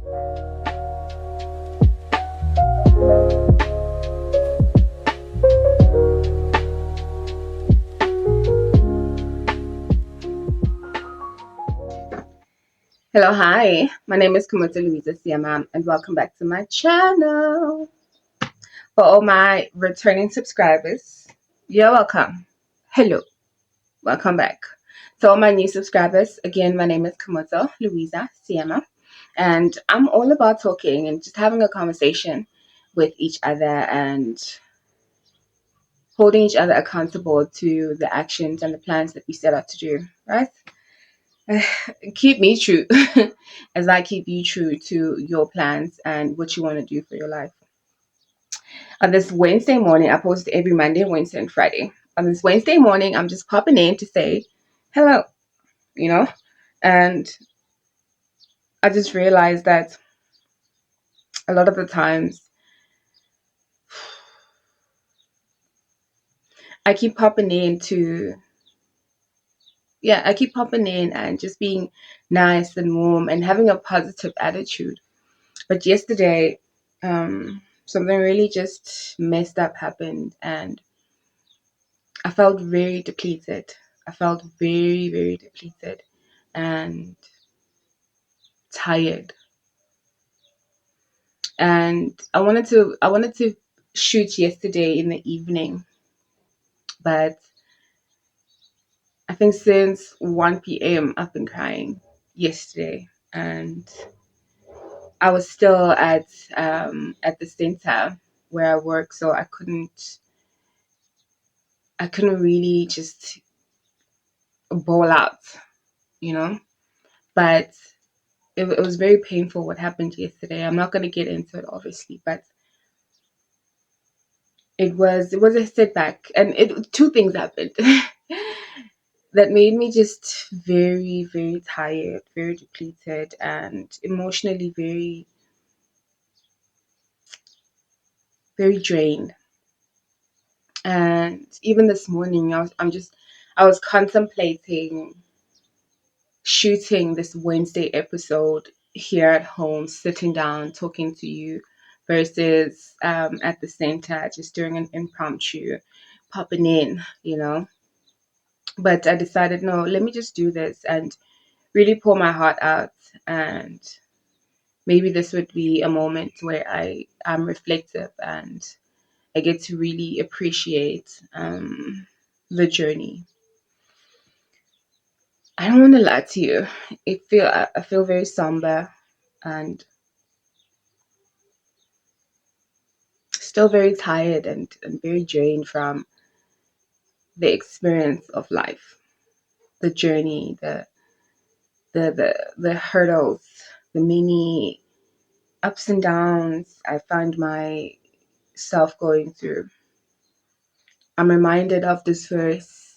Hello, hi. My name is Kamuta Louisa Siamam, and welcome back to my channel. For all my returning subscribers, you're welcome. Hello, welcome back. To all my new subscribers, again, my name is Kamuta Louisa Siamam, and I'm all about talking and just having a conversation with each other and holding each other accountable to the actions and the plans that we set out to do, right? Keep me true as I keep you true to your plans and what you want to do for your life. On this Wednesday morning, I post every Monday, Wednesday, and Friday. On this Wednesday morning, I'm just popping in to say hello, you know, and I just realized that a lot of the times I keep popping in to, I keep popping in and just being nice and warm and having a positive attitude. But yesterday, something really just messed up happened, and I felt very depleted. I felt very, very depleted and tired. And I wanted to shoot yesterday in the evening, but I think since 1 p.m. I've been crying yesterday, and I was still at the center where I work, so I couldn't really just bawl out, you know. But it was very painful what happened yesterday. I'm not going to get into it, obviously, but it was a setback, and it two things happened that made me just very, very tired, very depleted, and emotionally very, very drained. And even this morning, I was contemplating shooting this Wednesday episode here at home, sitting down, talking to you, versus at the center, just doing an impromptu, popping in, you know. But I decided, no, let me just do this and really pour my heart out. And maybe this would be a moment where I am reflective and I get to really appreciate the journey. I don't want to lie to you. I feel very somber and still very tired and very drained from the experience of life, the journey, the hurdles, the many ups and downs I find myself going through. I'm reminded of this verse.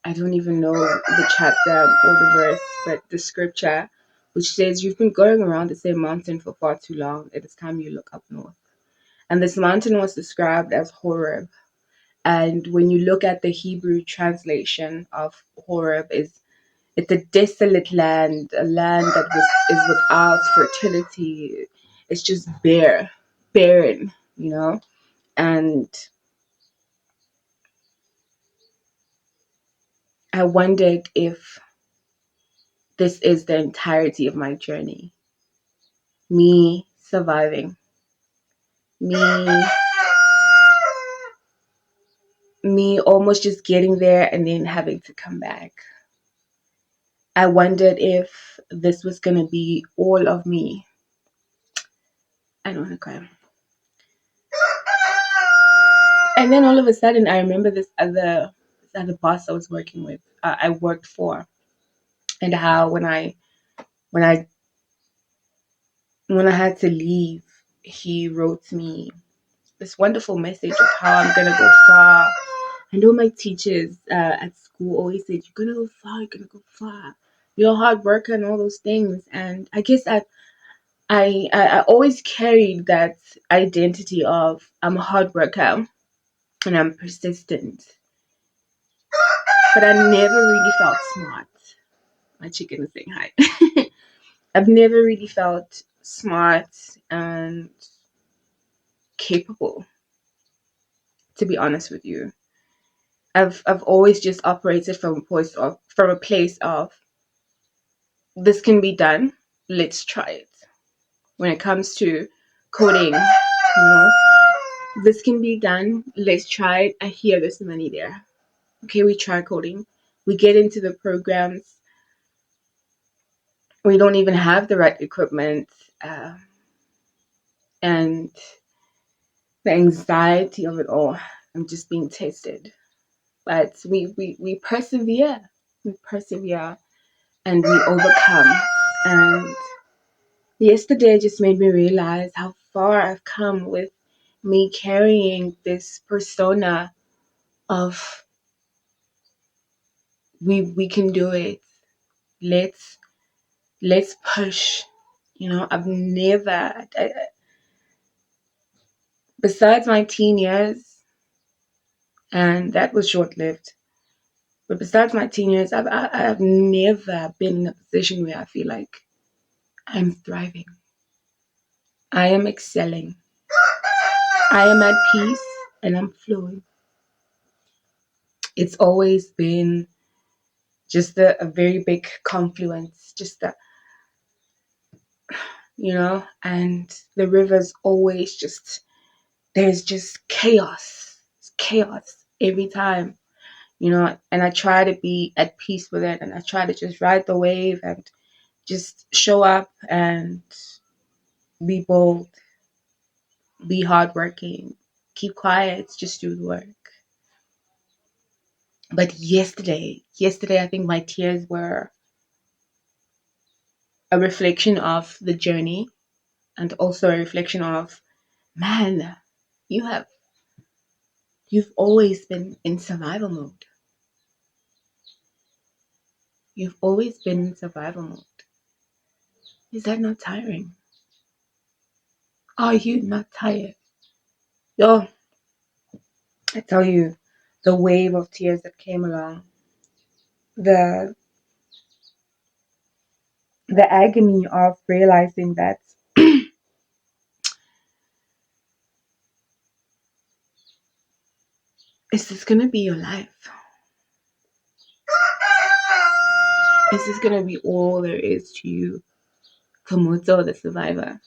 I don't even know the chapter or the verse, but the scripture, which says, "You've been going around the same mountain for far too long. It is time you look up north." And this mountain was described as Horeb. And when you look at the Hebrew translation of Horeb, it's a desolate land, a land that is without fertility. It's just barren, you know. And I wondered if this is the entirety of my journey. Me surviving, me me almost just getting there and then having to come back. I wondered if this was gonna be all of me. I don't want to cry. And then all of a sudden, I remember this other boss I was working with. I worked for, and how when I when I had to leave, he wrote me this wonderful message of how I'm gonna go far. I know my teachers at school always said, "You're gonna go far. You're gonna go far. You're a hard worker and all those things." And I guess I always carried that identity of I'm a hard worker and I'm persistent, but I never really felt smart. My chicken is saying hi. I've never really felt smart and capable, to be honest with you. I've always just operated from a place of this can be done. Let's try it. When it comes to coding, this can be done. Let's try it. I hear there's money there. Okay, we try coding. We get into the programs. We don't even have the right equipment, and the anxiety of it all. I'm just being tested, but we persevere. We persevere and we overcome. And yesterday just made me realize how far I've come with me carrying this persona of we can do it. Let's let's push. I've never besides my teen years, and that was short lived. But besides my teen years, I've never been in a position where I feel like I'm thriving. I am excelling. I am at peace and I'm flowing. It's always been just a very big confluence, just that, and the river's always just, there's just chaos. It's chaos every time, and I try to be at peace with it, and I try to just ride the wave and just show up and be bold, be hardworking, keep quiet, just do the work. But yesterday, I think my tears were a reflection of the journey and also a reflection of, man, you have you've always been in survival mode. You've always been in survival mode. Is that not tiring? Are you not tired? Yo, I tell you, the wave of tears that came along, the the agony of realizing that is this gonna be your life? Is this gonna be all there is to you? Komoto, the survivor.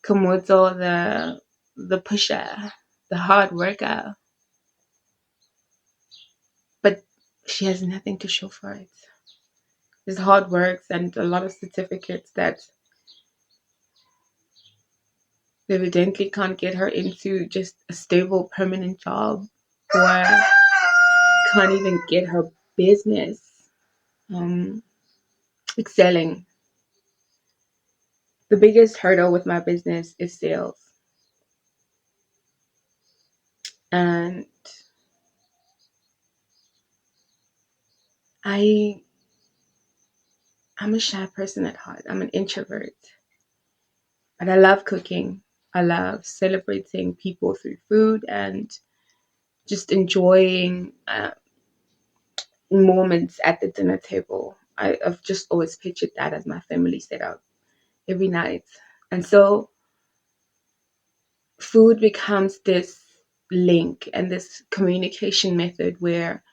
Komoto, the pusher, the hard worker. But she has nothing to show for it. There's hard works and a lot of certificates that evidently can't get her into just a stable, permanent job, or can't even get her business um, excelling. The biggest hurdle with my business is sales. And I I'm a shy person at heart. I'm an introvert. But I love cooking. I love celebrating people through food and just enjoying moments at the dinner table. I've just always pictured that as my family setup every night. And so food becomes this link and this communication method where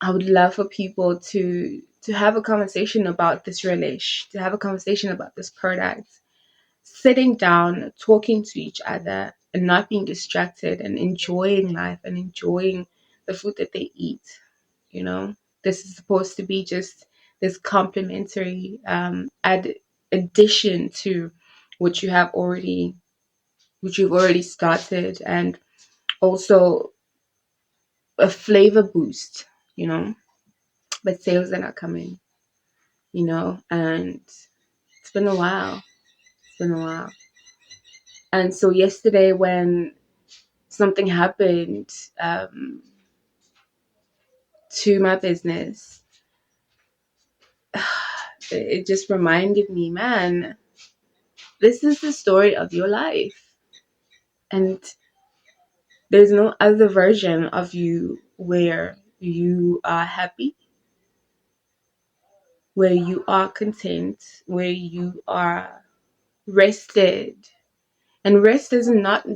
I would love for people to have a conversation about this relish, to have a conversation about this product, sitting down, talking to each other, and not being distracted, and enjoying life and enjoying the food that they eat. This is supposed to be just this complementary addition to what you have already, which you've already started, and also a flavor boost. You know, but sales are not coming. And it's been a while. It's been a while. And so yesterday, when something happened to my business, it just reminded me, man, this is the story of your life. And there's no other version of you where you are happy, where you are content, where you are rested. And rest does not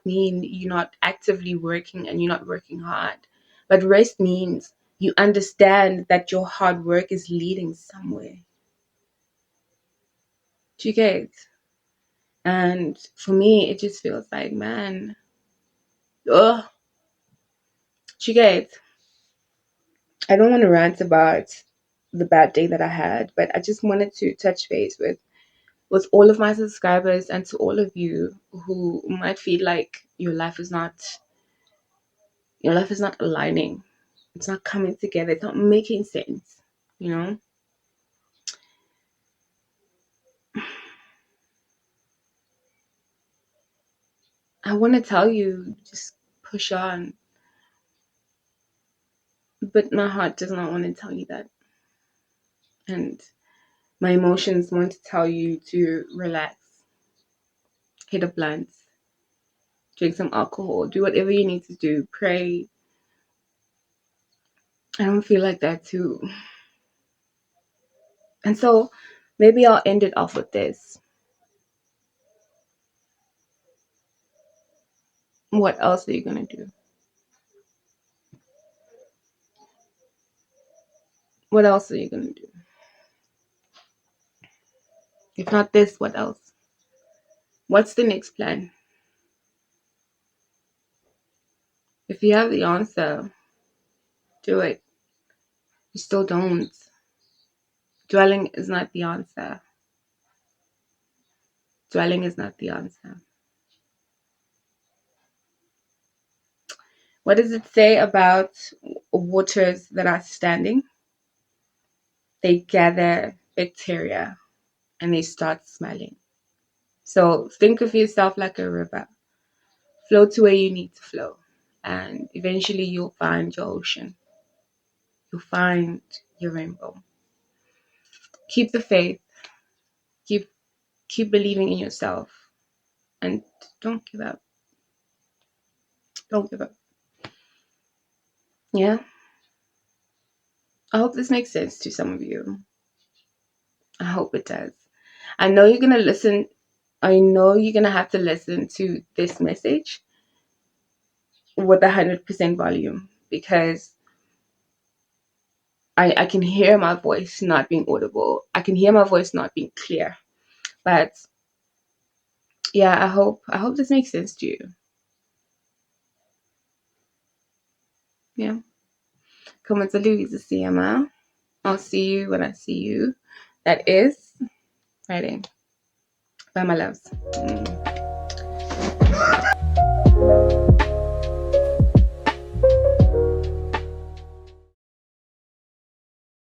mean you're not actively working and you're not working hard. But rest means you understand that your hard work is leading somewhere. Do you get? And for me, it just feels like, man, ugh. Do you get? I don't want to rant about the bad day that I had, but I just wanted to touch base with all of my subscribers and to all of you who might feel like your life is not aligning. It's not coming together. It's not making sense. You know? I want to tell you, just push on. But my heart does not want to tell you that. And my emotions want to tell you to relax, hit a blunt, drink some alcohol, do whatever you need to do, pray. I don't feel like that too. And so maybe I'll end it off with this. What else are you going to do? What else are you going to do? If not this, what else? What's the next plan? If you have the answer, do it. You still don't. Dwelling is not the answer. Dwelling is not the answer. What does it say about waters that are standing? They gather bacteria and they start smelling. So think of yourself like a river. Flow to where you need to flow. And eventually you'll find your ocean. You'll find your rainbow. Keep the faith. Keep keep believing in yourself. And don't give up. Don't give up. Yeah. I hope this makes sense to some of you. I hope it does. I know you're gonna listen. I know you're gonna have to listen to this message with 100% volume because I can hear my voice not being audible. I can hear my voice not being clear. But yeah, I hope this makes sense to you. Yeah. Come on to Louisa CMA. I'll see you when I see you. That is Friday. Bye, my loves.